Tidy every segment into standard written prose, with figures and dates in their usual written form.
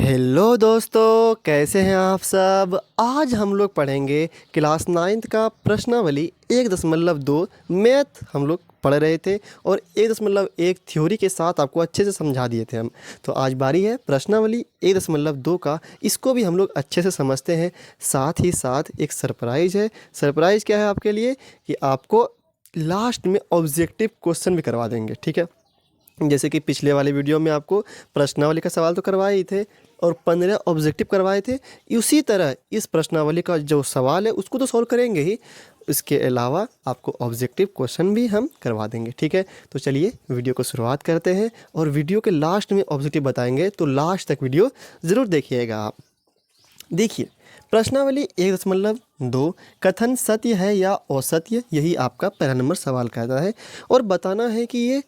Hello दोस्तों, कैसे हैं आप सब। आज हम लोग पढ़ेंगे क्लास 9th का प्रश्नावली 1.2 मैथ हम लोग पढ़ रहे थे और 1.1 थ्योरी के साथ आपको अच्छे से समझा दिए थे हम। तो आज बारी है प्रश्नावली 1.2 का। इसको भी हम लोग अच्छे से समझते हैं। साथ ही साथ एक सरप्राइज़ है। सरप्राइज़ क्या है आपके लिए कि आपको लास्ट में ऑब्जेक्टिव क्वेश्चन भी करवा देंगे, ठीक है। जैसे कि पिछले वाले वीडियो में आपको प्रश्नावली का सवाल तो करवाए ही थे और 15 ऑब्जेक्टिव करवाए थे। उसी तरह इस प्रश्नावली का जो सवाल है उसको तो सॉल्व करेंगे ही, इसके अलावा आपको ऑब्जेक्टिव क्वेश्चन भी हम करवा देंगे, ठीक है। तो चलिए वीडियो को शुरुआत करते हैं और वीडियो के लास्ट में ऑब्जेक्टिव बताएंगे, तो लास्ट तक वीडियो ज़रूर देखिएगा आप। देखिए, प्रश्नावली 1.2 कथन सत्य है या असत्य, यही आपका पहला नंबर सवाल कहता है। और बताना है कि ये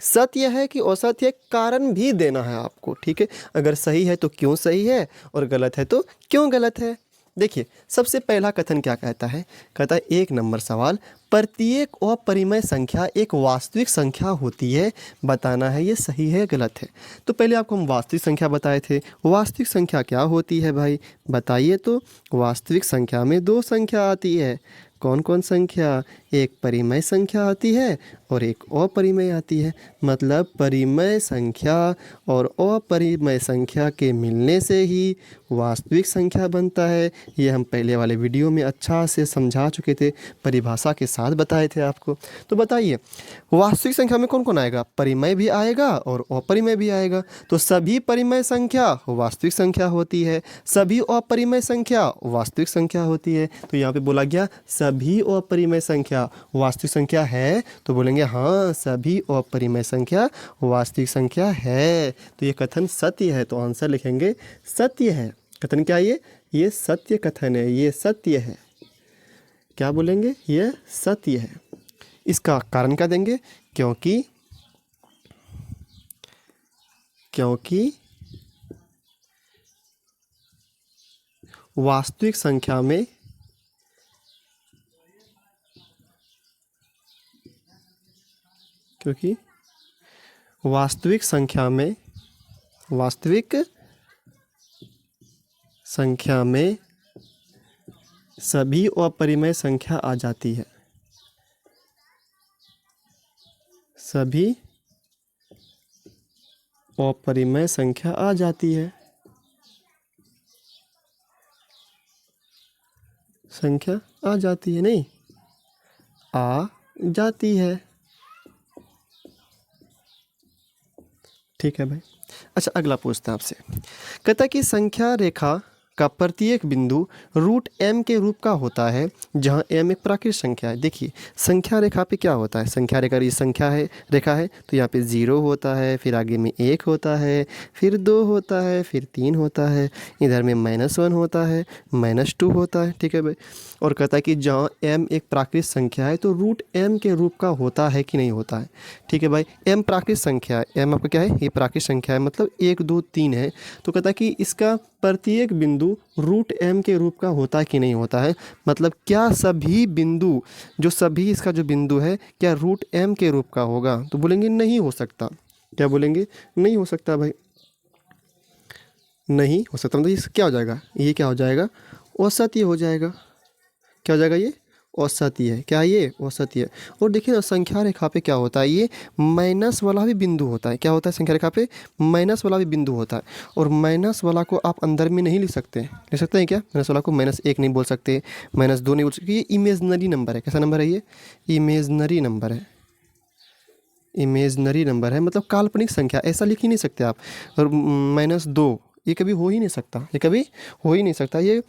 सत्य है कि असत्य है, कारण भी देना है आपको, ठीक है। अगर सही है तो क्यों सही है और गलत है तो क्यों गलत है। देखिए, सबसे पहला कथन क्या कहता है। कहता है 1 नंबर सवाल, प्रत्येक अपरिमेय संख्या एक वास्तविक संख्या होती है। बताना है ये सही है गलत है। तो पहले आपको हम वास्तविक संख्या बताए थे। वास्तविक संख्या क्या होती है भाई, बताइए तो। वास्तविक संख्या में 2 संख्या आती है। कौन कौन संख्या, एक परिमेय संख्या आती है और एक अपरिमेय आती है। मतलब परिमेय संख्या और अपरिमेय संख्या के मिलने से ही वास्तविक संख्या बनता है। ये हम पहले वाले वीडियो में अच्छा से समझा चुके थे, परिभाषा के साथ बताए थे आपको। तो बताइए, वास्तविक संख्या में कौन कौन आएगा, परिमेय भी आएगा और अपरिमेय भी आएगा। तो सभी परिमेय संख्या वास्तविक संख्या होती है, सभी अपरिमेय संख्या वास्तविक संख्या होती है। तो यहाँ पे बोला गया सभी अपरिमेय संख्या वास्तविक संख्या है, तो बोलेंगे हाँ सभी अपरिमेय संख्या वास्तविक संख्या है। तो ये कथन सत्य है, तो आंसर लिखेंगे सत्य है। कथन क्या है ये सत्य कथन है, ये सत्य है। क्या बोलेंगे, ये सत्य है। इसका कारण क्या देंगे, क्योंकि वास्तविक संख्या में वास्तविक संख्या में सभी अपरिमेय संख्या आ जाती है। सभी अपरिमेय संख्या आ जाती है। संख्या आ जाती है, नहीं आ जाती है, ठीक है भाई। अच्छा, अगला पूछता है आपसे। कहता है कि संख्या रेखा का प्रत्येक बिंदु रूट m के रूप का होता है, जहां m एक प्राकृत संख्या है। देखिए, संख्या रेखा पे क्या होता है, संख्या रेखा ये संख्या है, रेखा है, तो यहाँ पे 0 होता है, फिर आगे में 1 होता है, फिर 2 होता है, फिर 3 होता है, इधर में -1 होता है, -2 होता है, ठीक है भाई। और कहता है कि जहाँ m एक प्राकृत संख्या है तो रूट m के रूप का होता है कि नहीं होता है, ठीक है भाई। m प्राकृत संख्या है, m आपका क्या है, ये प्राकृत संख्या है, मतलब 1 2 3 है। तो कहता है कि इसका प्रत्येक बिंदु रूट m के रूप का होता है कि नहीं होता है। मतलब क्या सभी बिंदु, सभी इसका जो बिंदु है, क्या रूट m के रूप का होगा। तो बोलेंगे नहीं हो सकता। क्या बोलेंगे, नहीं हो सकता भाई, नहीं हो सकता। मतलब ये क्या हो जाएगा, ये क्या हो जाएगा, असत्य हो जाएगा। क्या हो जाएगा, ये असत्य है। क्या ये असत्य है। और देखिए ना, संख्या रेखा पे क्या होता है, ये माइनस वाला भी बिंदु होता है। क्या होता है, संख्या रेखा पे माइनस वाला भी बिंदु होता है। और माइनस वाला को आप अंदर में नहीं लिख सकते, लिख सकते हैं क्या, माइनस वाला को -1 नहीं बोल सकते, -2 नहीं बोल सकते। ये इमेजनरी नंबर है। कैसा नंबर है ये, इमेजनरी नंबर है। इमेजनरी नंबर है, मतलब काल्पनिक संख्या, ऐसा लिख ही नहीं सकते आप। और -2 ये कभी हो ही नहीं सकता, ये कभी हो ही नहीं सकता। ये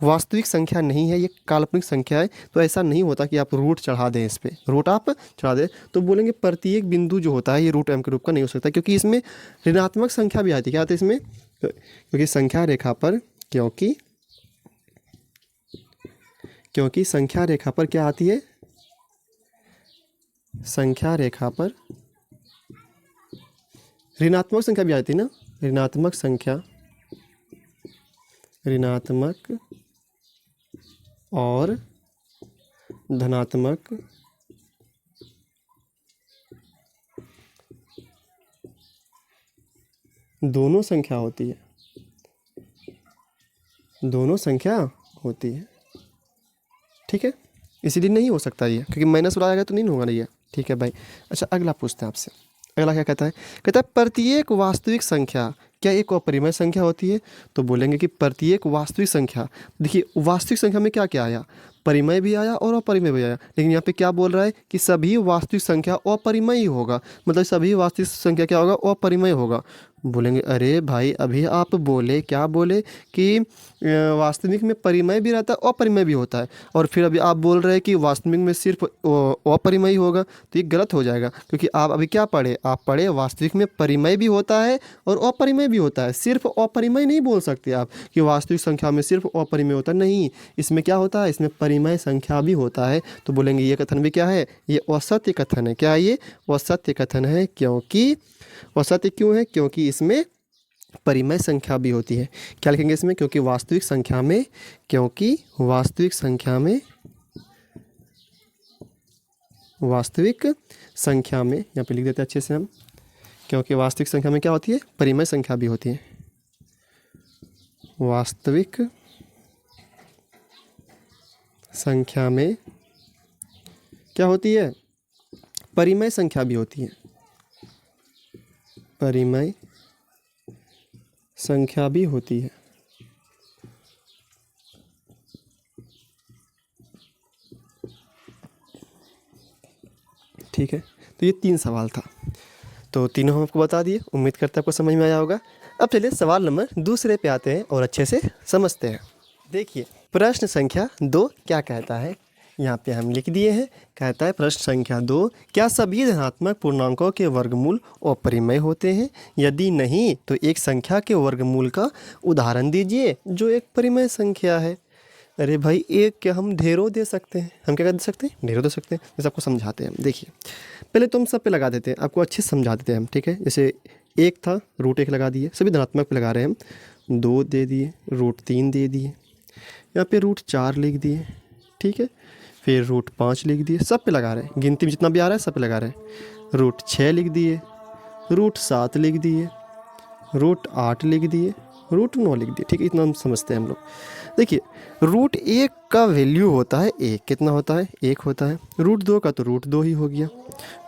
वास्तविक संख्या नहीं है, ये काल्पनिक संख्या है। तो ऐसा नहीं होता कि आप रूट चढ़ा दें, इस पे रूट आप चढ़ा दें। तो बोलेंगे प्रत्येक बिंदु जो होता है ये रूट m के रूप का नहीं हो सकता, क्योंकि इसमें ऋणात्मक संख्या भी आती है। क्या आती है इसमें, क्योंकि संख्या रेखा पर क्योंकि संख्या रेखा पर क्या आती है, संख्या रेखा पर ऋणात्मक संख्या भी आती है ना, ऋणात्मक संख्या, ऋणात्मक और धनात्मक दोनों संख्या होती है, दोनों संख्या होती है, ठीक है। इसीलिए नहीं हो सकता ये, क्योंकि माइनस वाला आएगा तो नहीं होगा ये, ठीक है भाई। अच्छा अगला पूछते हैं आपसे, अगला क्या कहता है, कहता है प्रत्येक वास्तविक संख्या क्या एक अपरिमेय संख्या होती है। तो बोलेंगे कि प्रत्येक वास्तविक संख्या, देखिए वास्तविक संख्या में क्या क्या आया, परिमेय भी आया और अपरिमेय भी आया, लेकिन यहाँ पे क्या बोल रहा है कि सभी वास्तविक संख्या अपरिमेय ही होगा, मतलब सभी वास्तविक संख्या क्या होगा, अपरिमेय होगा। बोलेंगे अरे भाई अभी आप बोले, क्या बोले कि वास्तविक में परिमेय भी रहता है अपरिमेय भी होता है, और फिर अभी आप बोल रहे हैं कि वास्तविक में सिर्फ अपरिमेय होगा, तो ये गलत हो जाएगा, क्योंकि आप अभी क्या पढ़े, आप पढ़े वास्तविक में परिमेय भी होता है और अपरिमेय भी होता है। सिर्फ अपरिमेय नहीं बोल सकते आप कि वास्तविक संख्या में सिर्फ अपरिमेय होता है, नहीं, इसमें क्या होता है, इसमें परिमेय संख्या भी होता है। तो बोलेंगे ये कथन भी क्या है, ये असत्य कथन है। क्या है ये, असत्य कथन है, क्योंकि असत्य क्यों है, क्योंकि इसमें परिमेय संख्या भी होती है। क्या लिखेंगे इसमें, क्योंकि वास्तविक संख्या में, क्योंकि वास्तविक संख्या में, वास्तविक संख्या में, यहाँ पे लिख देते हैं अच्छे से हम, क्योंकि वास्तविक संख्या में क्या होती है, परिमेय संख्या भी होती है। वास्तविक संख्या में क्या होती है, परिमेय संख्या भी होती है, परिमेय संख्या भी होती है। ठीक है, तो ये 3 सवाल था, तो तीनों हम आपको बता दिए, उम्मीद करते हैं आपको समझ में आया होगा। अब चलिए सवाल नंबर दूसरे पे आते हैं और अच्छे से समझते हैं। देखिए प्रश्न संख्या 2 क्या कहता है, यहाँ पे हम लिख दिए हैं। कहता है प्रश्न संख्या 2, क्या सभी धनात्मक पूर्णांकों के वर्गमूल अपरिमेय होते हैं, यदि नहीं तो एक संख्या के वर्गमूल का उदाहरण दीजिए जो एक परिमेय संख्या है। अरे भाई एक क्या हम ढेरों दे सकते हैं, हम क्या कर सकते हैं, ढेरों दे सकते हैं। जैसे आपको समझाते हैं हम, देखिए पहले तो हम सब पे लगा देते हैं, आपको अच्छे से समझा देते हैं हम, ठीक है। जैसे 1 था, √1 लगा दिए, सभी धनात्मक पे लगा रहे हैं हम, 2 दे दिए, √3 दे दिए, यहाँ पे √4 लिख दिए, ठीक है, फिर √5 लिख दिए, सब पे लगा रहे हैं, गिनती में जितना भी आ रहा है सब पे लगा रहे हैं। √6 लिख दिए, √7 लिख दिए, √8 लिख दिए, √9 लिख दिए, ठीक है, इतना हम समझते हैं हम लोग। देखिए √1 का वैल्यू होता है 1, कितना होता है, 1 होता है। √2 का तो √2 ही हो गया,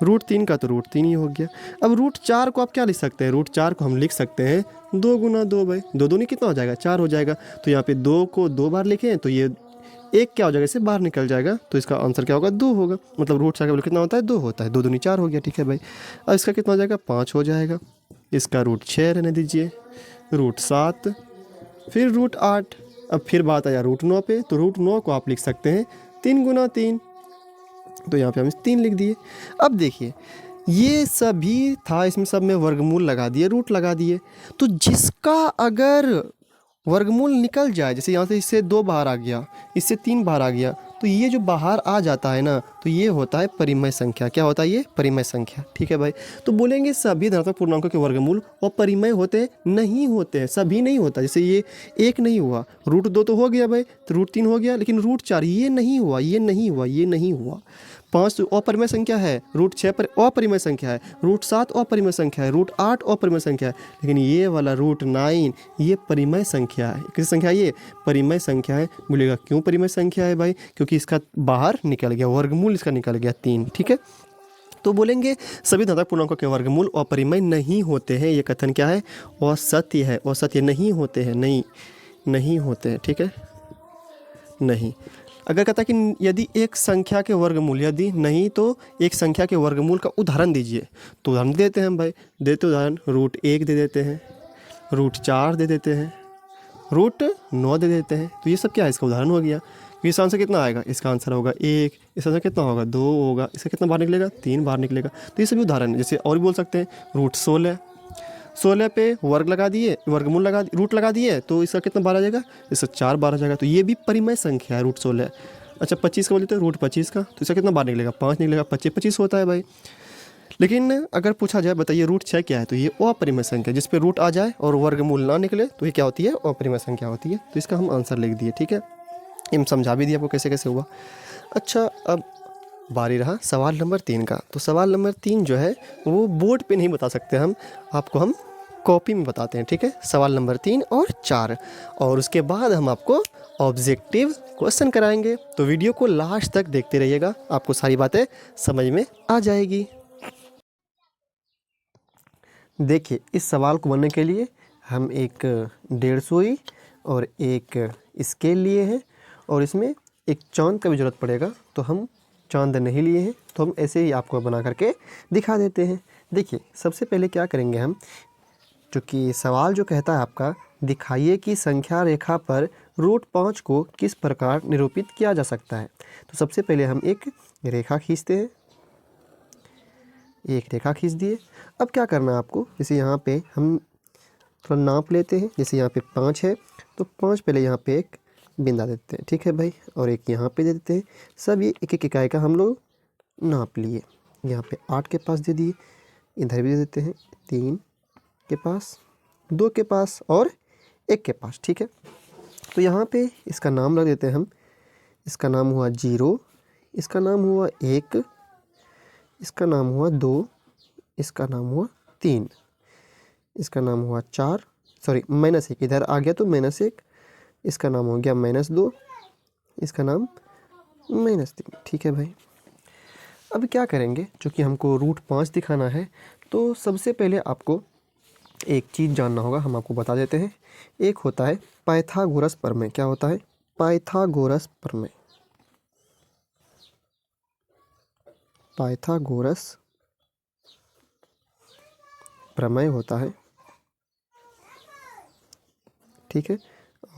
√3 का तो √3 ही हो गया। अब √4 को आप क्या लिख सकते हैं, √4 को हम लिख सकते हैं 2 × 2 भाई, 2 दूनी कितना हो जाएगा, 4 हो जाएगा। तो यहाँ पे 2 को 2 बार लिखें तो ये 1 क्या हो जाएगा, इससे बाहर निकल जाएगा, तो इसका आंसर क्या होगा, 2 होगा। मतलब √4 का वैल्यू कितना होता है, 2 होता है, 2 दूनी 4 हो गया, ठीक है भाई। अब इसका कितना हो जाएगा, 5 हो जाएगा। इसका √6 रहने दीजिए, √7, फिर √8। अब फिर बात आया √9 पे, तो √9 को आप लिख सकते हैं 3 × 3, तो यहाँ पे हम 3 लिख दिए। अब देखिए ये सभी था, इसमें सब में वर्गमूल लगा दिए, रूट लगा दिए, तो जिसका अगर वर्गमूल निकल जाए, जैसे यहाँ से इससे 2 बाहर आ गया, इससे 3 बाहर आ गया, तो ये जो बाहर आ जाता है ना, तो ये होता है परिमेय संख्या। क्या होता है ये, परिमेय संख्या, ठीक है भाई। तो बोलेंगे सभी धनात्मक पूर्णांकों के वर्गमूल और परिमेय होते नहीं होते हैं, सभी नहीं होता। जैसे ये 1 नहीं हुआ, √2 तो हो गया भाई, तो √3 हो गया, लेकिन √4 ये नहीं हुआ, ये नहीं हुआ, ये नहीं हुआ। 5 अपरिमेय संख्या है, √6 पर अपरिमेय संख्या है, √7 अपरिमेय संख्या है, √8 अपरिमेय संख्या है, लेकिन ये वाला √9 ये परिमेय संख्या है। किस संख्या है, ये परिमेय संख्या है। बोलेगा क्यों परिमेय संख्या है भाई, क्योंकि इसका बाहर निकल गया, वर्गमूल इसका निकल गया 3, ठीक है। तो बोलेंगे सभी धनात्मक पूर्णांकों के वर्गमूल अपरिमेय नहीं होते हैं, ये कथन क्या है, असत्य है, असत्य नहीं होते हैं, नहीं होते हैं, ठीक है, नहीं। अगर कहता कि यदि एक संख्या के वर्गमूल, यदि नहीं तो एक संख्या के वर्गमूल का उदाहरण दीजिए, तो उदाहरण देते हैं हम भाई, देते उदाहरण, √1 दे देते हैं, √4 दे देते हैं, √9 दे देते हैं। तो ये सब क्या है, इसका उदाहरण हो गया। इसका आंसर कितना आएगा, इसका आंसर होगा 1, इसका आंसर कितना होगा, 2 होगा, इसका कितना बाहर निकलेगा, 3 बाहर निकलेगा। तो ये सभी उदाहरण है। जैसे और भी बोल सकते हैं, √16 पे वर्ग लगा दिए, वर्गमूल लगा, रूट लगा दिए, तो इसका कितना बार आ जाएगा, इसका 4 बार आ जाएगा। तो ये भी परिमेय संख्या है, √16। अच्छा 25 का बोलते हैं, √25 का, तो इसका कितना बार निकलेगा, 5 निकलेगा, 25 होता है भाई। लेकिन अगर पूछा जाए बताइए √6 क्या है, तो ये अपरिमेय संख्या, जिस पे रूट आ जाए और वर्गमूल ना निकले तो ये क्या होती है, अपरिमेय संख्या होती है। तो इसका हम आंसर लिख दिए, ठीक है, हम समझा भी दिया आपको कैसे कैसे हुआ। अच्छा अब बारी रहा सवाल नंबर 3 का। तो सवाल नंबर 3 जो है वो बोर्ड पे नहीं बता सकते हम, आपको हम कॉपी में बताते हैं, ठीक है। सवाल नंबर 3 और 4, और उसके बाद हम आपको ऑब्जेक्टिव क्वेश्चन कराएंगे। तो वीडियो को लास्ट तक देखते रहिएगा, आपको सारी बातें समझ में आ जाएगी। देखिए, इस सवाल को बनने के लिए हम एक 1.5 सुई और एक स्केल लिए हैं, और इसमें एक चांद का भी ज़रूरत पड़ेगा, तो हम चांद नहीं लिए हैं, तो हम ऐसे ही आपको बना करके दिखा देते हैं। देखिए, सबसे पहले क्या करेंगे हम, क्योंकि सवाल जो कहता है आपका, दिखाइए कि संख्या रेखा पर √5 को किस प्रकार निरूपित किया जा सकता है। तो सबसे पहले हम एक रेखा खींचते हैं, एक रेखा खींच दिए। अब क्या करना है आपको, जैसे यहाँ पे हम थोड़ा नाप लेते हैं, जैसे यहाँ पे 5 है तो 5 पहले यहाँ पे एक बिंदा देते हैं, ठीक है भाई, और एक यहाँ पे दे देते हैं। सब ये एक एक इकाई का हम लोग नाप लिए। यहाँ पे 8 के पास दे दिए, इधर भी दे देते हैं 3 के पास, 2 के पास और 1 के पास, ठीक है। तो यहाँ पे इसका नाम रख देते हैं हम। इसका नाम हुआ 0, इसका नाम हुआ 1, इसका नाम हुआ 2, इसका नाम हुआ 3, इसका नाम हुआ 4, सॉरी -1 इधर आ गया तो -1, इसका नाम हो गया -2, इसका नाम -3, ठीक है भाई। अब क्या करेंगे, चूँकि हमको √5 दिखाना है, तो सबसे पहले आपको एक चीज़ जानना होगा, हम आपको बता देते हैं। एक होता है पाइथागोरस प्रमेय। क्या होता है? पाइथागोरस प्रमेय। पाइथागोरस प्रमेय होता है, ठीक है।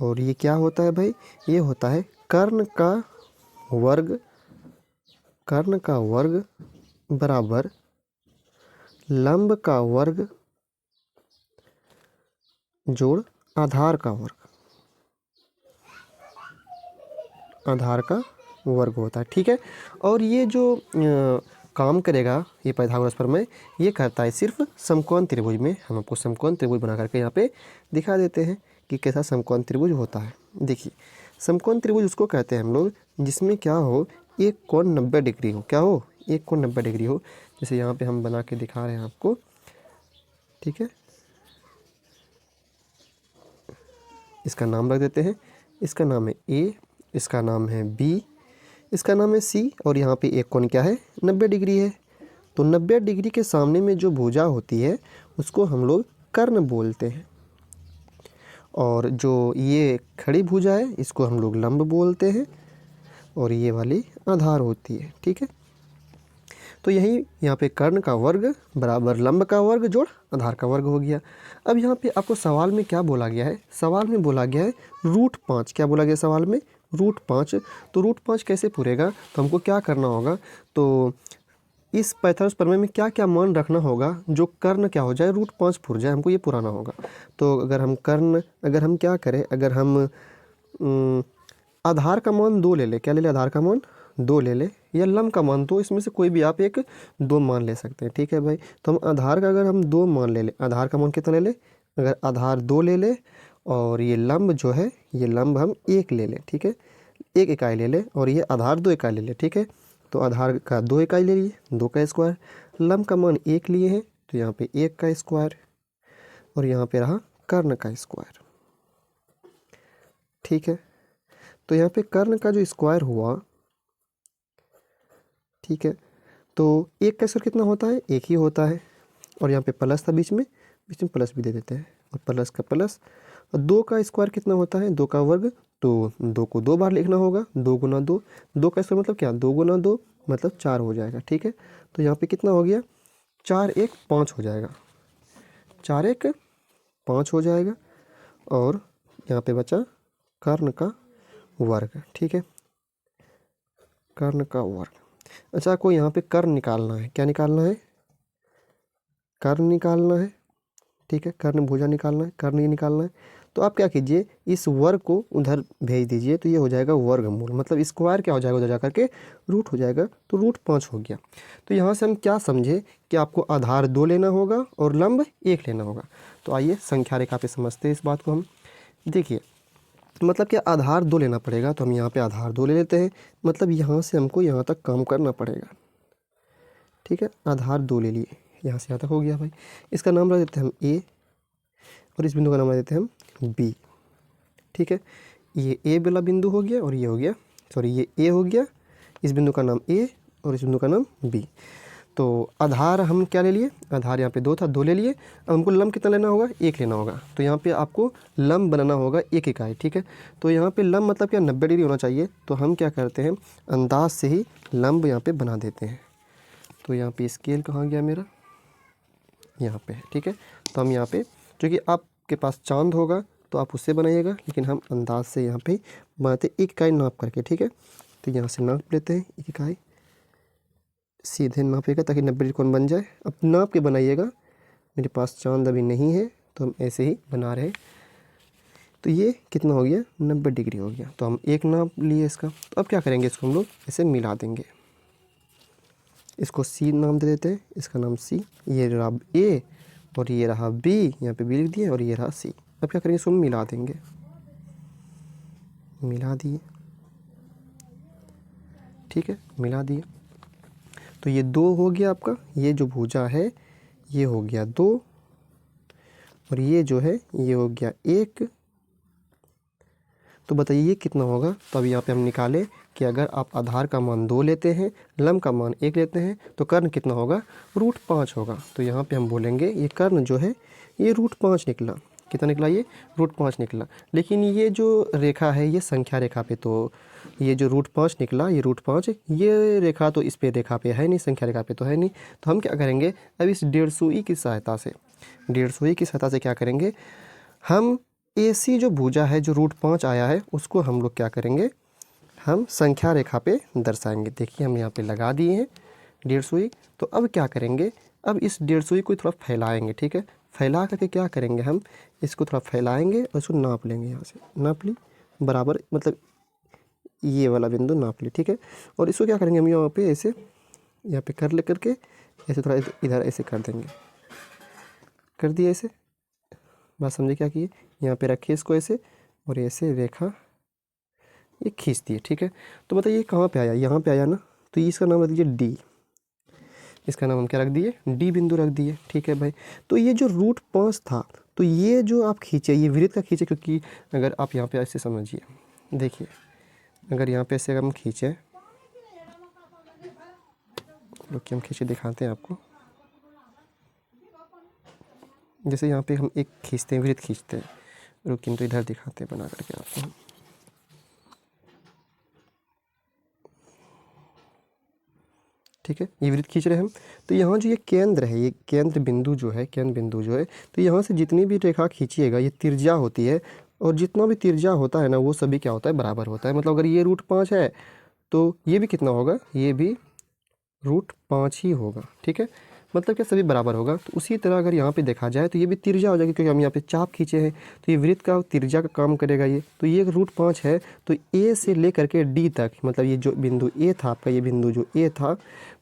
और ये क्या होता है भाई? ये होता है कर्ण का वर्ग बराबर लंब का वर्ग जोड़ आधार का वर्ग। आधार का वर्ग होता है, ठीक है। और ये जो काम करेगा, ये पाइथागोरस प्रमेय ये करता है सिर्फ समकोण त्रिभुज में। हम आपको समकोण त्रिभुज बना करके यहाँ पे दिखा देते हैं कि कैसा समकोण त्रिभुज होता है। देखिए, समकोण त्रिभुज उसको कहते हैं हम लोग जिसमें क्या हो, एक कोण 90 डिग्री हो। क्या हो? एक कोण 90 डिग्री हो। जैसे यहाँ पे हम बना के दिखा रहे हैं आपको, ठीक है। इसका नाम रख देते हैं। इसका नाम है ए, इसका नाम है बी, इसका नाम है सी, और यहाँ पे एक कोण क्या है? 90 डिग्री है। तो 90 डिग्री के सामने में जो भुजा होती है उसको हम लोग कर्ण बोलते हैं, और जो ये खड़ी भुजा है इसको हम लोग लंब बोलते हैं, और ये वाली आधार होती है, ठीक है। तो यही यहाँ पे कर्ण का वर्ग बराबर लंब का वर्ग जोड़ आधार का वर्ग हो गया। अब यहाँ पे आपको सवाल में क्या बोला गया है? सवाल में बोला गया है √5। क्या बोला गया सवाल में? √5। तो √5 कैसे पूरेगा? तो हमको क्या करना होगा, तो इस पाइथागोरस प्रमेय में क्या क्या मान रखना होगा जो कर्ण क्या हो जाए? √5 पुर जाए, हमको ये पुराना होगा। तो अगर हम क्या करें, अगर हम आधार का मान 2 ले ले। क्या ले ले? आधार का मान 2 ले ले, या लंब का मान 2, इसमें से कोई भी आप एक 2 मान ले सकते हैं, ठीक है भाई। तो हम आधार का अगर हम 2 मान ले ले, आधार का मान कितना ले ले? अगर आधार 2 ले ले, और ये लंब जो है, ये लंब हम 1 ले ले, ठीक है। 1 इकाई ले ले, और ये आधार 2 इकाई ले ले, ठीक है। तो आधार का 2 इकाई ले लिए, 2 का स्क्वायर। लंब का मान 1 लिए हैं, तो यहाँ पे 1 का स्क्वायर, और यहाँ पे रहा कर्ण का स्क्वायर, ठीक है। तो यहाँ पे कर्ण का जो स्क्वायर हुआ, ठीक है, तो 1 का स्क्वायर कितना होता है? 1 ही होता है। और यहाँ पे प्लस था बीच में प्लस भी दे देते हैं, और प्लस का प्लस। और 2 का स्क्वायर कितना होता है? 2 का वर्ग। तो 2 को 2 बार लिखना होगा, 2 गुना 2। 2 का स्क्वायर मतलब क्या? 2 गुना 2 मतलब 4 हो जाएगा, ठीक है। तो यहाँ पे कितना हो गया? 4 1 5 हो जाएगा, 4 1 5 हो जाएगा। और यहाँ पे बचा कर्ण का वर्ग, ठीक है, कर्ण का वर्ग। अच्छा, आपको यहाँ पे कर्ण निकालना है। क्या निकालना है? कर्ण निकालना है, ठीक है। कर्ण भुजा निकालना है, कर्ण ये निकालना है। तो आप क्या कीजिए, इस वर्ग को उधर भेज दीजिए, तो ये हो जाएगा वर्गमूल, मतलब स्क्वायर क्या हो जाएगा उधर जाकर के? रूट हो जाएगा। तो √5 हो गया। तो यहाँ से हम क्या समझे कि आपको आधार 2 लेना होगा और लंब 1 लेना होगा। तो आइए संख्या रेखा पे समझते हैं इस बात को हम। देखिए, मतलब क्या आधार 2 लेना पड़ेगा, तो हम यहाँ पे आधार 2 ले लेते हैं। मतलब यहाँ से हमको यहाँ तक काम करना पड़ेगा, ठीक है। आधार 2 ले लिए, यहाँ से यहाँ तक हो गया भाई। इसका नाम रख देते हैं हम ए, और इस बिंदु का नाम देते हैं हम बी। ठीक है, ये ए वाला बिंदु हो गया और ये हो गया, सॉरी ये ए हो गया, इस बिंदु का नाम ए और इस बिंदु का नाम बी। तो आधार हम क्या ले लिए, आधार यहाँ पे 2 था, 2 ले लिए। अब हमको लंब कितना लेना होगा, 1 लेना होगा। तो यहाँ पे आपको लंब बनाना होगा 1 इकाई। ठीक है, तो यहाँ पे लंब मतलब क्या 90 डिग्री होना चाहिए। तो हम क्या करते हैं, अंदाज से ही लंब यहाँ पे बना देते हैं। तो यहाँ पे स्केल कहाँ गया मेरा, यहाँ पे है। ठीक है, तो हम यहाँ पे, क्योंकि आपके पास चांद होगा तो आप उससे बनाइएगा, लेकिन हम अंदाज से यहाँ पे बनाते 1 इकाई नाप करके। ठीक है, तो यहाँ से नाप लेते हैं 1 इकाई, सीधे नापेगा ताकि 90 डिग्री कोण बन जाए। अब नाप के बनाइएगा, मेरे पास चांद अभी नहीं है तो हम ऐसे ही बना रहे हैं। तो ये कितना हो गया, 90 डिग्री हो गया। तो हम 1 नाप लिए इसका। तो अब क्या करेंगे, इसको हम लोग ऐसे मिला देंगे। इसको सी नाम दे देते हैं, इसका नाम सी, ये रहा ए और ये रहा बी, यहाँ पे बी लिख दिए और ये रहा सी। अब क्या करेंगे, इसको हम मिला देंगे, मिला दिए। ठीक है, मिला दिए। तो ये 2 हो गया आपका, ये जो भुजा है ये हो गया 2 और ये जो है ये हो गया 1। तो बताइए ये कितना होगा। तो अभी यहाँ पे हम निकाले कि अगर आप आधार का मान 2 लेते हैं, लंब का मान 1 लेते हैं, तो कर्ण कितना होगा, √5 होगा। तो यहाँ पे हम बोलेंगे ये कर्ण जो है ये √5 निकला। कितना निकला, ये √5 निकला। लेकिन ये जो रेखा है ये संख्या रेखा पे, तो ये जो √5 निकला, ये √5, ये रेखा तो इस पे रेखा पे है नहीं, संख्या रेखा पे तो है नहीं। तो हम क्या करेंगे, अब इस 150 की सहायता से, 150 की सहायता से क्या करेंगे, हम AC जो भुजा है जो √5 आया है उसको हम लोग क्या करेंगे, हम संख्या रेखा पे दर्शाएंगे। देखिए हम यहाँ पे लगा दिए हैं 150। तो अब क्या करेंगे, अब इस 150 को थोड़ा फैलाएंगे। ठीक है, फैला करके क्या करेंगे, हम इसको थोड़ा फैलाएंगे और इसको नाप लेंगे। यहाँ से नाप ली बराबर, मतलब ये वाला बिंदु नाप ली। ठीक है, और इसको क्या करेंगे, हम यहाँ पे ऐसे, यहाँ पे कर ले करके ऐसे थोड़ा इधर ऐसे कर देंगे, कर दिए ऐसे। बात समझे क्या किए, यहाँ पे रखिए इसको ऐसे और ऐसे रेखा ये खींच दिए। ठीक है, तो बताइए कहाँ पे आया, यहाँ पे आया ना। तो इसका नाम रख दीजिए डी, इसका नाम हम क्या रख दिए, डी बिंदु रख दिए। ठीक है भाई, तो ये जो √5 था, तो ये जो आप खींचे ये वृत्त का खींचे, क्योंकि अगर आप यहाँ पे ऐसे समझिए, देखिए अगर यहाँ पे ऐसे अगर हम खींचे, रुकिए हम खींचे दिखाते हैं आपको। जैसे यहाँ पे हम एक खींचते हैं, वृत्त खींचते हैं, रुकिए तो इधर दिखाते हैं बना करके आपको। ठीक है, ये वृत्त खींच रहे हैं हम। तो यहाँ जो ये केंद्र है, ये केंद्र बिंदु जो है, केंद्र बिंदु जो है, तो यहाँ से जितनी भी रेखा खींचिएगा ये तिर्ज्या होती है, और जितना भी तिर्ज्या होता है ना वो सभी क्या होता है, बराबर होता है। मतलब अगर ये √5 है तो ये भी कितना होगा, ये भी √5 ही होगा। ठीक है, मतलब क्या सभी बराबर होगा। तो उसी तरह अगर यहाँ पे देखा जाए तो ये भी तिर्ज्या हो जाएगी, क्योंकि हम यहाँ पे चाप खींचे हैं, तो ये वृत्त का तिर्ज्या का काम करेगा ये। तो ये √5 है, तो ए से लेकर के डी तक, मतलब ये जो बिंदु ए था आपका, ये बिंदु जो ए था,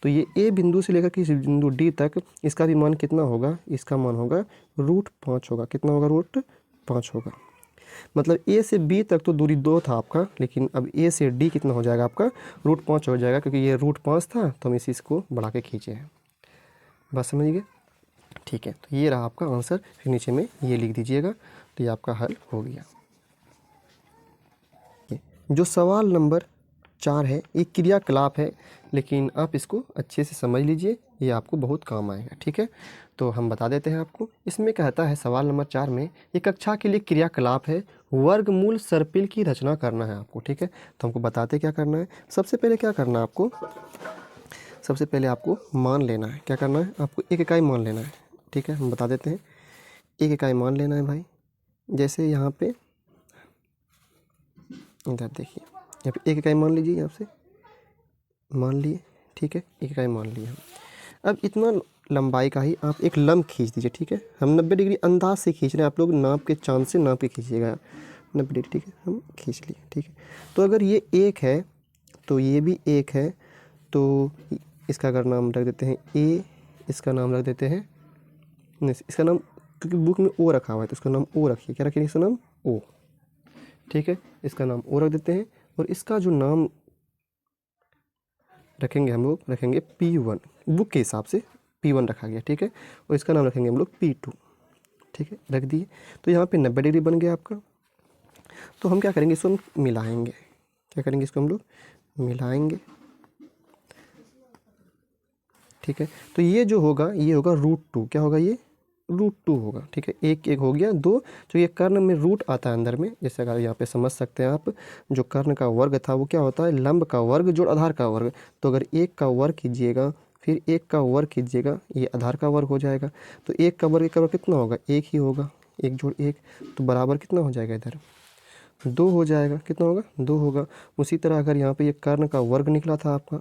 तो ये ए बिंदु से लेकर के इस बिंदु डी तक, इसका भी मान कितना होगा, इसका मान होगा √5 होगा। कितना होगा, √5 होगा। मतलब ए से बी तक तो दूरी 2 था आपका, लेकिन अब ए से डी कितना हो जाएगा आपका, √5 हो जाएगा, क्योंकि ये √5 था तो हम इसको बढ़ा के खींचे हैं। बात समझ गए। ठीक है, तो ये रहा आपका आंसर, फिर नीचे में ये लिख दीजिएगा, तो ये आपका हल हो गया। जो सवाल नंबर 4 है एक क्रियाकलाप है, लेकिन आप इसको अच्छे से समझ लीजिए, ये आपको बहुत काम आएगा। ठीक है, तो हम बता देते हैं आपको। इसमें कहता है सवाल नंबर 4 में, एक कक्षा के लिए क्रियाकलाप है, वर्गमूल सर्पिल की रचना करना है आपको। ठीक है, तो हमको बताते क्या करना है। सबसे पहले क्या करना है आपको, सबसे पहले आपको मान लेना है। क्या करना है, आपको 1 इकाई मान लेना है। ठीक है, हम बता देते हैं, 1 इकाई मान लेना है भाई। जैसे यहाँ पे इधर देखिए, यहाँ पे 1 इकाई मान लीजिए, यहाँ से मान लिए। ठीक है, 1 इकाई मान लिए हम। अब इतना लंबाई का ही आप एक लंब खींच दीजिए। ठीक है, हम 90 डिग्री अंदाज से खींच रहे हैं, आप लोग नाप के, चांद से नाप के खींचिएगा 90 डिग्री। ठीक है, हम खींच लिए। ठीक है, तो अगर ये 1 है तो ये भी 1 है, तो इसका अगर नाम रख देते हैं ए, इसका नाम रख देते हैं, नहीं इसका नाम, क्योंकि बुक में ओ रखा हुआ है तो इसका नाम ओ रखिए। क्या रखिए, इसका नाम ओ। ठीक है, इसका नाम ओ रख देते हैं, और इसका जो नाम रखेंगे हम लोग, रखेंगे P1, बुक के हिसाब से P1 रखा गया। ठीक है, और इसका नाम रखेंगे हम लोग P2। ठीक है, रख दिए। तो यहाँ पे 90 डिग्री बन गया आपका। तो हम क्या करेंगे, इसको हम मिलाएंगे। क्या करेंगे, इसको हम लोग मिलाएंगे। ठीक है, तो ये जो होगा ये होगा √2। क्या होगा, ये √2 होगा। ठीक है, एक एक हो गया। दो, जो ये कर्ण में रूट आता है अंदर में, जैसे अगर यहाँ पे समझ सकते हैं आप, जो कर्ण का वर्ग था वो क्या होता है, लंब का वर्ग जोड़ आधार का वर्ग। तो अगर एक का वर्ग कीजिएगा फिर एक का वर्ग कीजिएगा, ये आधार का वर्ग हो जाएगा। तो एक का वर्ग कितना होगा, एक ही होगा। एक जोड़ एक, तो बराबर कितना हो जाएगा, इधर 2 हो जाएगा। कितना होगा, 2 होगा। उसी तरह अगर यहाँ पे ये कर्ण का वर्ग निकला था आपका,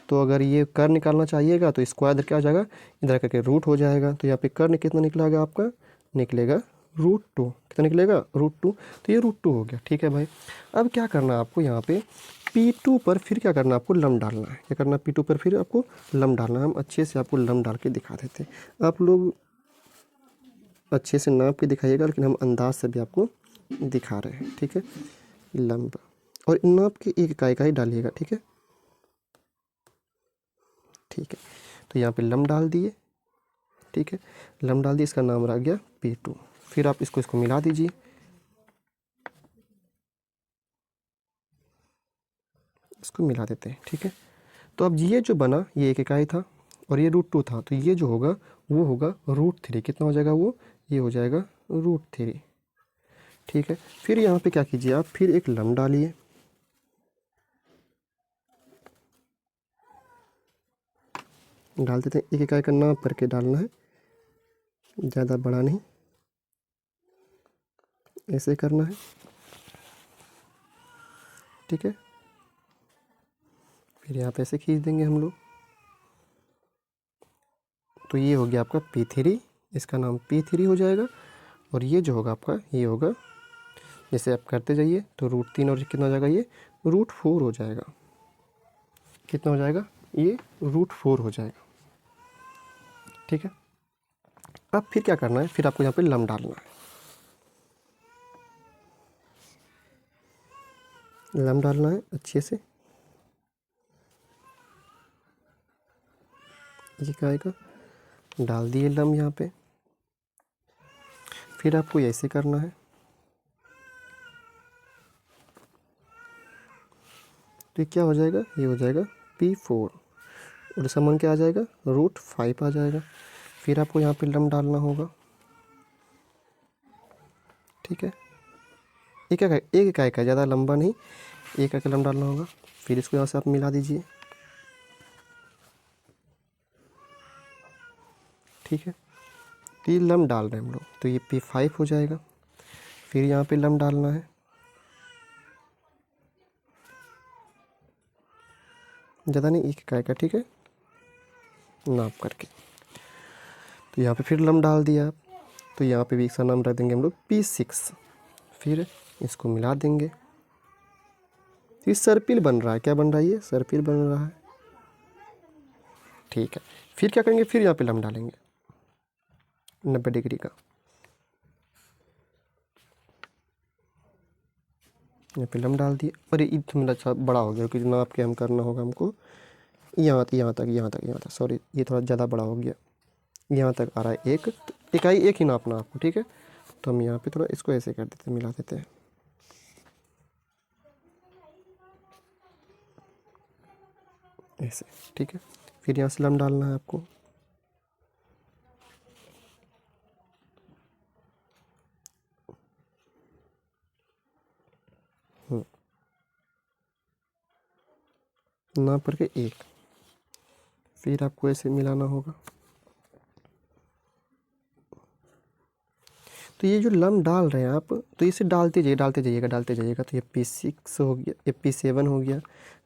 तो अगर ये कर्ण निकालना चाहिएगा तो स्क्वायर इधर क्या हो जाएगा, इधर करके रूट हो जाएगा। तो यहाँ पे कर्ण कितना निकलेगा आपका, निकलेगा √2। कितना निकलेगा, √2। तो ये √2 हो गया। ठीक है भाई, अब क्या करना है आपको, यहाँ पे P2 पर फिर क्या करना है आपको, लम डालना है। क्या करना है, P2 पर फिर आपको लम डालना है। हम अच्छे से आपको लम डाल के दिखा देते हैं। आप लोग अच्छे से नाप के दिखाइएगा, लेकिन हम अंदाज से भी आपको दिखा रहे हैं। ठीक है, लंब, और नाप के एक इकाई का ही डालिएगा। ठीक है, ठीक है। तो यहाँ पे लम डाल दिए। ठीक है, लम डाल दिए, इसका नाम रह गया P2। फिर आप इसको मिला दीजिए। इसको मिला देते हैं। ठीक है, तो अब ये जो बना ये एक इकाई था और ये √2 था, तो ये जो होगा वो होगा √3। कितना हो जाएगा वो, ये हो जाएगा √3। ठीक है, फिर यहाँ पे क्या कीजिए आप, फिर एक लम डालिए। डाल देते हैं, एक इकाई का नाप करके डालना है, ज़्यादा बड़ा नहीं, ऐसे करना है। ठीक है, फिर यहाँ पे ऐसे खींच देंगे हम लोग। तो ये हो गया आपका P3, इसका नाम P3 हो जाएगा। और ये जो होगा आपका, ये होगा, जैसे आप करते जाइए तो √3 और कितना हो जाएगा, ये √4 हो जाएगा। कितना हो जाएगा, ये √4 हो जाएगा। ठीक है, अब फिर क्या करना है, फिर आपको यहाँ पे लम डालना है। लम डालना है अच्छे से। ये क्या आएगा, डाल दिए लम यहाँ पे। फिर आपको ऐसे करना है। तो ये क्या हो जाएगा, ये हो जाएगा P4, और इसका मान क्या आ जाएगा, √5 आ जाएगा। फिर आपको यहाँ पे लम डालना होगा। ठीक है, एक इकाई का, ज़्यादा लंबा नहीं, एक इकाई का लम डालना होगा। फिर इसको यहाँ से आप मिला दीजिए। ठीक है, तो ये लम डाल रहे हैं हम लोग, तो ये P5 हो जाएगा। फिर यहाँ पे लम डालना है, ज़्यादा नहीं, एक इकाई का। ठीक है, नाप करके। तो यहाँ पे फिर लम डाल दिया आप, तो यहाँ पे भी इसका नाम रख देंगे हम लोग P6। फिर इसको मिला देंगे। फिर सर्पिल बन रहा है, क्या बन रहा है, ये सर्पिल बन रहा है। ठीक है, फिर क्या करेंगे, फिर यहाँ पे लम डालेंगे 90 डिग्री का। यहाँ पे लम डाल दिए, और ये तो मेरा अच्छा बड़ा हो गया, क्योंकि नाप के हम करना होगा हमको यहाँ तक। सॉरी, ये थोड़ा ज़्यादा बड़ा हो गया, यहाँ तक आ रहा है। एक इकाई एक ही नापना आपको। ठीक है, तो हम यहाँ पे थोड़ा इसको ऐसे कर देते हैं, मिला देते हैं ऐसे। ठीक है, फिर यहाँ से लम डालना है आपको। नाप करके एक, फिर आपको ऐसे मिलाना होगा। तो ये जो लम डाल रहे हैं आप, तो इसे डालते जाइएगा। तो ये P6 हो गया, ये P7 हो गया,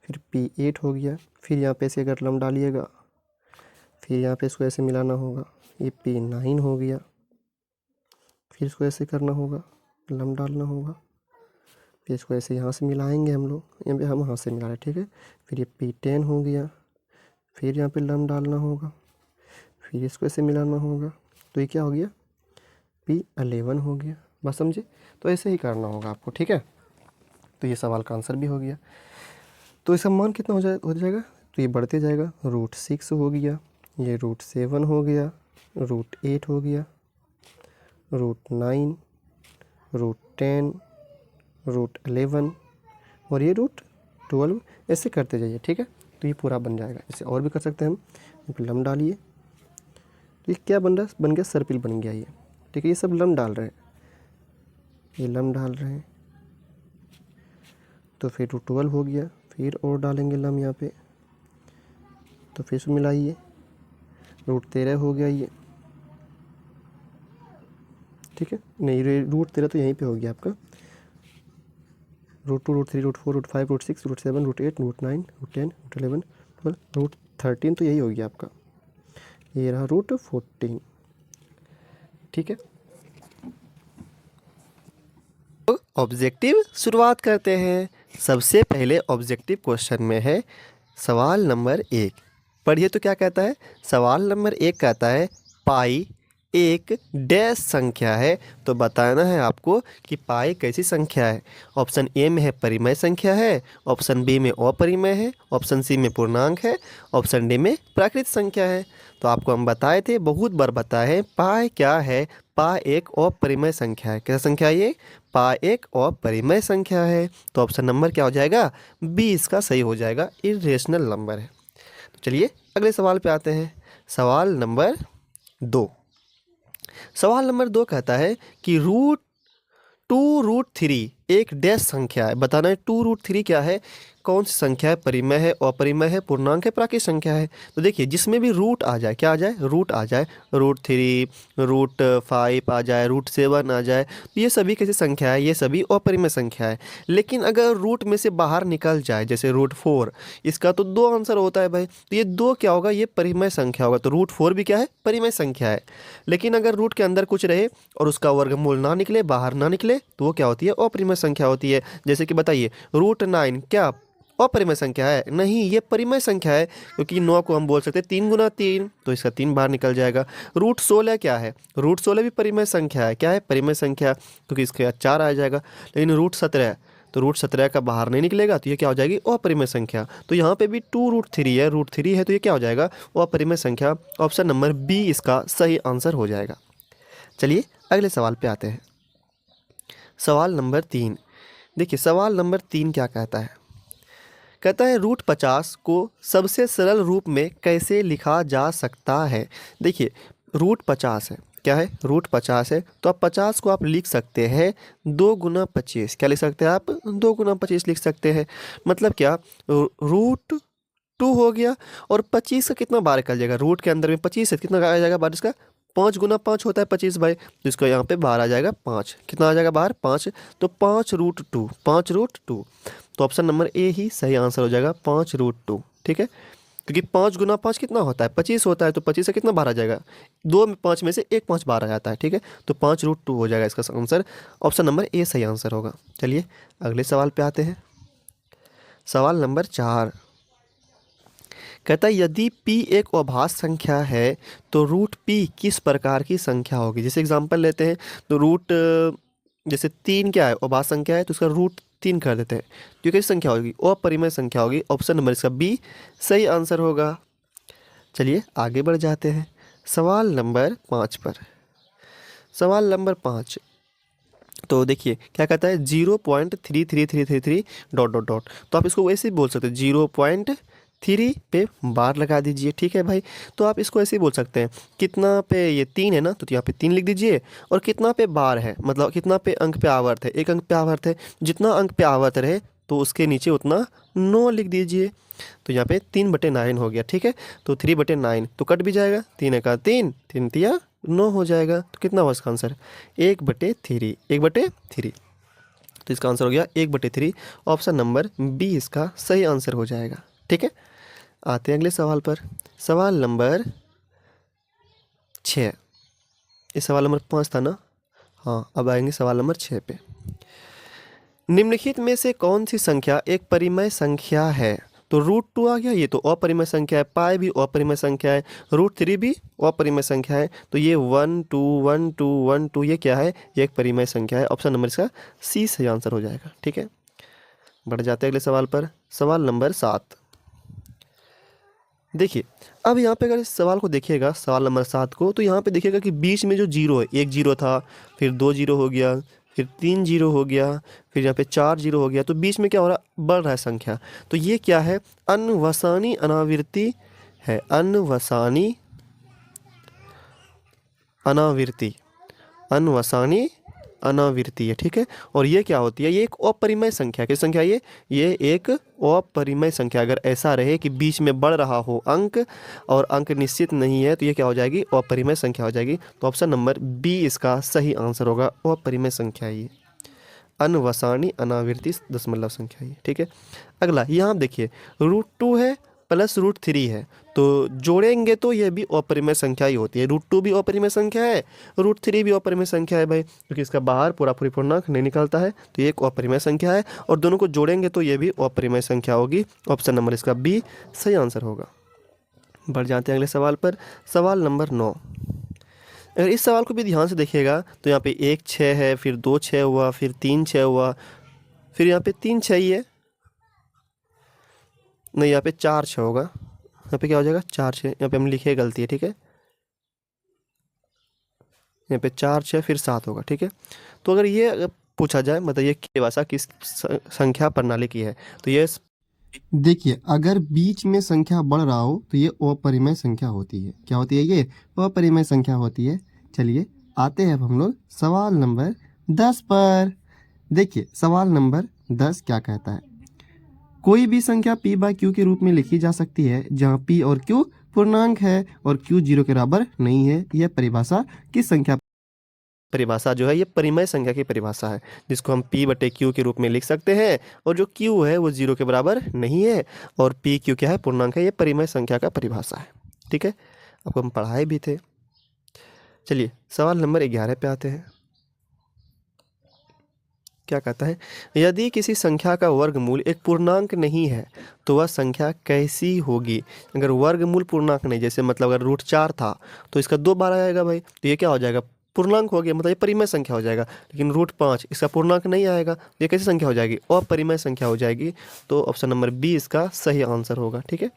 फिर P8 हो गया। फिर यहाँ पे ऐसे अगर लम डालिएगा, फिर यहाँ पे इसको ऐसे मिलाना होगा। ये P9 हो गया, फिर इसको ऐसे करना होगा, लम डालना होगा। फिर इसको ऐसे यहाँ से मिलाएंगे हम लोग, यहाँ पे हम यहाँ से मिला रहे हैं। ठीक है, फिर ये P10 हो गया, फिर यहाँ पे लम डालना होगा, फिर इसको ऐसे मिलाना होगा। तो ये क्या हो गया, P11 हो गया। बस समझे, तो ऐसे ही करना होगा आपको। ठीक है, तो ये सवाल का आंसर भी हो गया। तो इसका मान कितना हो जाएगा, तो ये बढ़ते जाएगा। √6 हो गया, ये √7 हो गया, √8 हो गया, √9, √10, √11 और ये √12, ऐसे करते जाइए, ठीक है। तो ये पूरा बन जाएगा। इसे और भी कर सकते हैं हम। लम डालिए, तो ये क्या बन रहा है, बन गया सर्पिल बन गया ये, ठीक है। ये सब लम डाल रहे हैं, ये लम डाल रहे हैं, तो फिर √12 हो गया। फिर और डालेंगे लम यहाँ पे, तो फिर से मिलाइए, √13 हो गया ये, ठीक है। नहीं, √13 तो यहीं पे हो गया आपका। √2, √3, √4, √5, √6, √7, √8, √9, √10, √11, √13 तो यही हो गया आपका। ये रहा √14, ठीक है। तो ऑब्जेक्टिव शुरुआत करते हैं। सबसे पहले ऑब्जेक्टिव क्वेश्चन में है सवाल नंबर 1। पढ़िए तो क्या कहता है। सवाल नंबर 1 कहता है पाई एक डैश संख्या है, तो बताना है आपको कि पाई कैसी संख्या है। ऑप्शन ए में है परिमेय संख्या है, ऑप्शन बी में अपरिमेय है, ऑप्शन सी में पूर्णांक है, ऑप्शन डी में प्राकृत संख्या है। तो आपको हम बताए थे, बहुत बार बताए हैं, पाई क्या है। पाई एक अपरिमेय संख्या है। क्या संख्या है ये? पाई एक अपरिमेय संख्या है। तो ऑप्शन नंबर क्या हो जाएगा? बी इसका सही हो जाएगा, इरेशनल नंबर है। तो चलिए अगले सवाल पे आते हैं। सवाल नंबर 2। सवाल नंबर 2 कहता है कि √2√3 एक डैश संख्या है। बताना है 2√3 क्या है, कौन सी संख्या है, परिमेय है, अपरिमेय है, पूर्णांक है, प्राकृत संख्या है। तो देखिए जिसमें भी रूट आ जाए, क्या आ जाए? रूट आ जाए, √3, √5 आ जाए, √7 आ जाए, तो ये सभी कैसी संख्या है? ये सभी अपरिमेय संख्या है। लेकिन अगर रूट में से बाहर निकल जाए, जैसे √4, इसका तो 2 आंसर होता है भाई, तो ये 2 क्या होगा? ये परिमेय संख्या होगा। तो √4 भी क्या है? परिमेय संख्या है। लेकिन अगर रूट के अंदर कुछ रहे और उसका वर्गमूल ना निकले, बाहर ना निकले, तो वो क्या होती है? अपरिमेय संख्या होती है। जैसे कि बताइए √9 क्या अपरिमेय संख्या है? नहीं, ये परिमेय संख्या है, क्योंकि 9 को हम बोल सकते हैं 3 × 3, तो इसका 3 बाहर निकल जाएगा। √16 क्या है? √16 भी परिमेय संख्या है। क्या है? परिमेय संख्या, क्योंकि इसके 4 आ जाएगा। लेकिन √17, तो √17 का बाहर नहीं निकलेगा, तो ये क्या हो जाएगी? अपरिमेय संख्या। तो यहाँ पे भी 2√3 है, √3 है, तो ये क्या हो जाएगा? अपरिमेय संख्या। ऑप्शन नंबर बी इसका सही आंसर हो जाएगा। चलिए अगले सवाल पे आते हैं। सवाल नंबर 3। देखिए सवाल नंबर 3 क्या कहता है। कहता है √50 को सबसे सरल रूप में कैसे लिखा जा सकता है। देखिए √50 है, क्या है? √50 है, तो आप 50 को आप लिख सकते हैं 2 × 25। क्या लिख सकते हैं आप? 2 × 25 लिख सकते हैं। मतलब क्या? √2 हो गया, और 25 का कितना बाहर निकल जाएगा? रूट के अंदर में 25 है, कितना आ जाएगा बाहर इसका? 5 × 5 होता है 25 भाई, तो इसको यहाँ पे बाहर आ जाएगा 5। कितना आ जाएगा बाहर? 5। तो 5√2, 5√2। तो ऑप्शन नंबर ए ही सही आंसर हो जाएगा, 5√2, ठीक है। क्योंकि 5 × 5 कितना होता है? 25 होता है, तो 25 से कितना बाहर आ जाएगा? 2 में 5 में से 1 5 बाहर आ जाता है, ठीक है। तो 5√2 हो जाएगा इसका आंसर। ऑप्शन नंबर ए सही आंसर होगा। चलिए अगले सवाल पे आते हैं। सवाल नंबर 4 कहता है यदि p एक अभाज्य संख्या है तो √p किस प्रकार की संख्या होगी। जैसे एग्जांपल लेते हैं, तो जैसे 3 क्या है? अभाज्य संख्या है, तो उसका √3 कर देते हैं, तो कैसी संख्या होगी? अपरिमेय संख्या होगी। ऑप्शन नंबर इसका बी सही आंसर होगा। चलिए आगे बढ़ जाते हैं सवाल नंबर 5 पर। सवाल नंबर 5, तो देखिए क्या कहता है 0.33333 ... तो आप इसको वैसे ही बोल सकते हैं 0.3 पे बार लगा दीजिए, ठीक है भाई। तो आप इसको ऐसे ही बोल सकते हैं, कितना पे ये 3 है ना, तो यहाँ पे 3 लिख दीजिए, और कितना पे बार है, मतलब कितना पे अंक पे आवर्त है, 1 अंक पे आवर्त है, जितना अंक पे आवर्त रहे तो उसके नीचे उतना 9 लिख दीजिए। तो यहाँ पे 3/9 हो गया, ठीक है। तो 3/9 तो कट भी जाएगा, 3 का 3, 3 तिया 9 हो जाएगा। तो कितना हुआ इसका आंसर? 1/3, 1/3। तो इसका आंसर हो गया 1/3। ऑप्शन नंबर बी इसका सही आंसर हो जाएगा, ठीक है। आते हैं अगले सवाल पर। सवाल नंबर 6, ये सवाल नंबर 5 था ना, हाँ। अब आएंगे सवाल नंबर 6 पे। निम्नलिखित में से कौन सी संख्या एक परिमेय संख्या है? तो √2 आ गया, ये तो अपरिमेय संख्या है। पाई भी अपरिमेय संख्या है, √3 भी अपरिमेय संख्या है। तो ये 1 2 1 2 1 2 ये क्या है? ये एक परिमेय संख्या है। ऑप्शन नंबर इसका सी सही आंसर हो जाएगा, ठीक है। बढ़ जाते हैं अगले सवाल पर। सवाल नंबर 7। देखिए अब यहाँ पे अगर इस सवाल को देखिएगा, सवाल नंबर 7 को, तो यहाँ पे देखिएगा कि बीच में जो जीरो है, एक जीरो था, फिर 2 जीरो हो गया, फिर 3 जीरो हो गया, फिर यहाँ पे 4 जीरो हो गया, तो बीच में क्या हो रहा है, बढ़ रहा है संख्या। तो ये क्या है, अनवसानी अनावृत्ति है, अनवसानी अनावृत्ति, अनवसानी अनावृत्ति है, ठीक है। और ये क्या होती है, ये एक अपरिमेय संख्या, किस संख्या ये एक अपरिमेय संख्या। अगर ऐसा रहे कि बीच में बढ़ रहा हो अंक और अंक निश्चित नहीं है, तो ये क्या हो जाएगी, अपरिमेय संख्या हो जाएगी। तो ऑप्शन नंबर बी इसका सही आंसर होगा, अपरिमेय संख्या ये अनवसानी अनावृत्ति दशमलव संख्या ये, ठीक है। अगला यहाँ आप देखिए, √2 है प्लस √3 है, तो जोड़ेंगे तो ये भी अपरिमेय संख्या ही होती है। √2 भी अपरिमेय संख्या है, √3 भी अपरिमेय संख्या है भाई, क्योंकि इसका बाहर पूरी पूर्णांक नहीं निकलता है, तो ये एक अपरिमेय संख्या है, और दोनों को जोड़ेंगे तो ये भी अपरिमेय संख्या होगी। ऑप्शन नंबर इसका बी सही आंसर होगा। बढ़ जाते हैं अगले सवाल पर, सवाल नंबर 9। अगर इस सवाल को भी ध्यान से देखिएगा तो यहाँ पे 1 6 है, फिर 2 6 हुआ, फिर 3 6 हुआ, फिर यहाँ पे 3 6 ही है, नहीं यहाँ पे 4 6 होगा, यहाँ पे क्या हो जाएगा 4 6, यहाँ पे हम लिखे गलती है, ठीक है, यहाँ पे 4 6 फिर 7 होगा, ठीक है। तो अगर ये अगर पूछा जाए, मतलब ये परिभाषा किस संख्या प्रणाली की है, तो ये देखिए अगर बीच में संख्या बढ़ रहा हो तो ये अपरिमेय संख्या होती है। क्या होती है, ये अपरिमेय संख्या होती है। चलिए आते हैं अब हम लोग सवाल नंबर 10 पर। देखिए सवाल नंबर 10 क्या कहता है, कोई भी संख्या p/q के रूप में लिखी जा सकती है जहां p और q पूर्णांक है और q 0 के बराबर नहीं है। यह परिभाषा किस संख्या, परिभाषा जो है ये परिमेय संख्या की परिभाषा है, जिसको हम p/q के रूप में लिख सकते हैं, और जो q है वो 0 के बराबर नहीं है, और p q क्या है, पूर्णांक है, ये परिमेय संख्या का परिभाषा है, ठीक है। आपको हम पढ़ाए भी थे। चलिए सवाल नंबर 11 पे आते हैं। क्या कहता है, यदि किसी संख्या का वर्गमूल एक पूर्णांक नहीं है तो वह संख्या कैसी होगी। अगर वर्गमूल पूर्णांक नहीं, जैसे मतलब अगर √4 था तो इसका 2 बार आएगा भाई, तो ये क्या हो जाएगा, पूर्णांक हो गया, मतलब ये परिमेय संख्या हो जाएगा। लेकिन √5 इसका पूर्णांक नहीं आएगा, तो ये कैसी संख्या हो जाएगी, अपरिमेय संख्या हो जाएगी। तो ऑप्शन नंबर बी इसका सही आंसर होगा, ठीक है।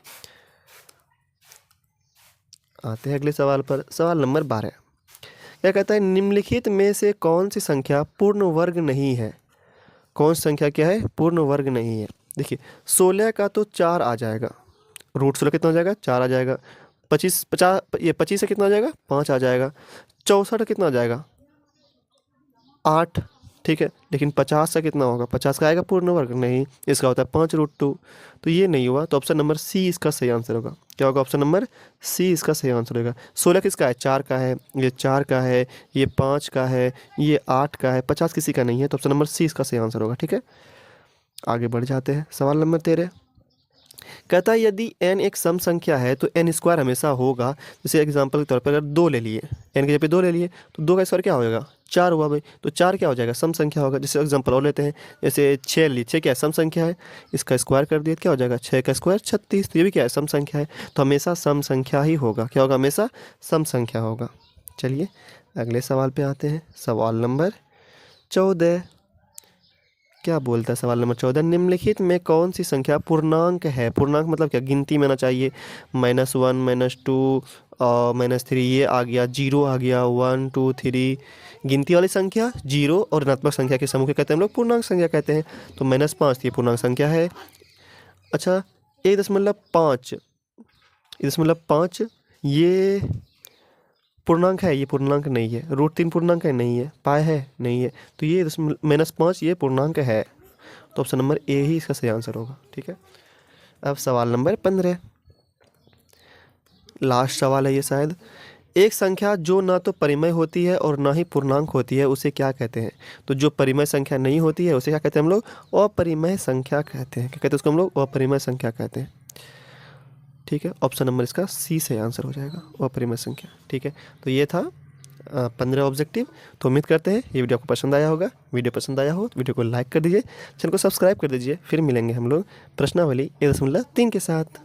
आते हैं अगले सवाल पर, सवाल नंबर 12। क्या कहता है, निम्नलिखित में से कौन सी संख्या पूर्ण वर्ग नहीं है। कौन सी संख्या क्या है, पूर्ण वर्ग नहीं है। देखिए 16 का तो 4 आ जाएगा, √16 कितना हो जाएगा, 4 आ जाएगा। 25 से कितना आ जाएगा, 5 आ जाएगा। 64 कितना आ जाएगा, 8, ठीक है। लेकिन 50 से कितना होगा, 50 का आएगा पूर्ण वर्ग नहीं, इसका होता है 5√2, तो ये नहीं हुआ। तो ऑप्शन नंबर सी इसका सही आंसर होगा। क्या होगा, ऑप्शन नंबर सी इसका सही आंसर होगा। 16 किसका है, 4 का है, ये 4 का है, ये 5 का है, ये 8 का है, 50 किसी का नहीं है, तो ऑप्शन नंबर सी इसका सही आंसर होगा, ठीक है। आगे बढ़ जाते हैं, सवाल नंबर 13। कहता है यदि n एक सम संख्या है तो n² हमेशा होगा। जैसे एग्जांपल के तौर पर अगर 2 ले लिए, n के जगह पे 2 ले लिए, तो 2 का स्क्वायर क्या होगा, 4 हुआ भाई, तो 4 क्या हो जाएगा, सम संख्या होगा। जैसे एग्जांपल और लेते हैं, जैसे 6 ली, 6 क्या है, सम संख्या है, इसका स्क्वायर कर दिए क्या हो जाएगा, 6 का स्क्वायर 36, तो ये भी क्या है, सम संख्या है। तो हमेशा सम संख्या ही होगा, क्या होगा, हमेशा सम संख्या होगा। चलिए अगले सवाल पे आते हैं, सवाल नंबर 14। क्या बोलता है सवाल नंबर 14, निम्नलिखित में कौन सी संख्या पूर्णांक है। पूर्णांक मतलब क्या, गिनती में आना चाहिए। -1 -2 -3 ये आ गया, 0 आ गया, 1 2 3, गिनती वाली संख्या 0 और ऋणात्मक संख्या के समूह के कहते हैं हम लोग पूर्णांक संख्या कहते हैं। तो -5 ये पूर्णांक संख्या है। अच्छा 1.5, 1.5 ये पूर्णांक है, ये पूर्णांक नहीं है। √3 पूर्णांक है, नहीं है। पाई है, नहीं है। तो ये -5 ये पूर्णांक है, तो ऑप्शन नंबर ए ही इसका सही आंसर होगा, ठीक है। अब सवाल नंबर 15, लास्ट सवाल है ये शायद। एक संख्या जो ना तो परिमेय होती है और ना ही पूर्णांक होती है उसे क्या कहते हैं। तो जो परिमेय संख्या नहीं होती है उसे क्या कहते हैं हम लोग, अपरिमेय संख्या कहते हैं। क्या कहते हैं उसको हम लोग, अपरिमेय संख्या कहते हैं, ठीक है। ऑप्शन नंबर इसका सी से आंसर हो जाएगा, अपरिमेय संख्या, ठीक है। तो ये था 15 ऑब्जेक्टिव। तो उम्मीद करते हैं ये वीडियो आपको पसंद आया होगा। वीडियो पसंद आया हो तो वीडियो को लाइक कर दीजिए, चैनल को सब्सक्राइब कर दीजिए। फिर मिलेंगे हम लोग प्रश्नावली 1.3 के साथ।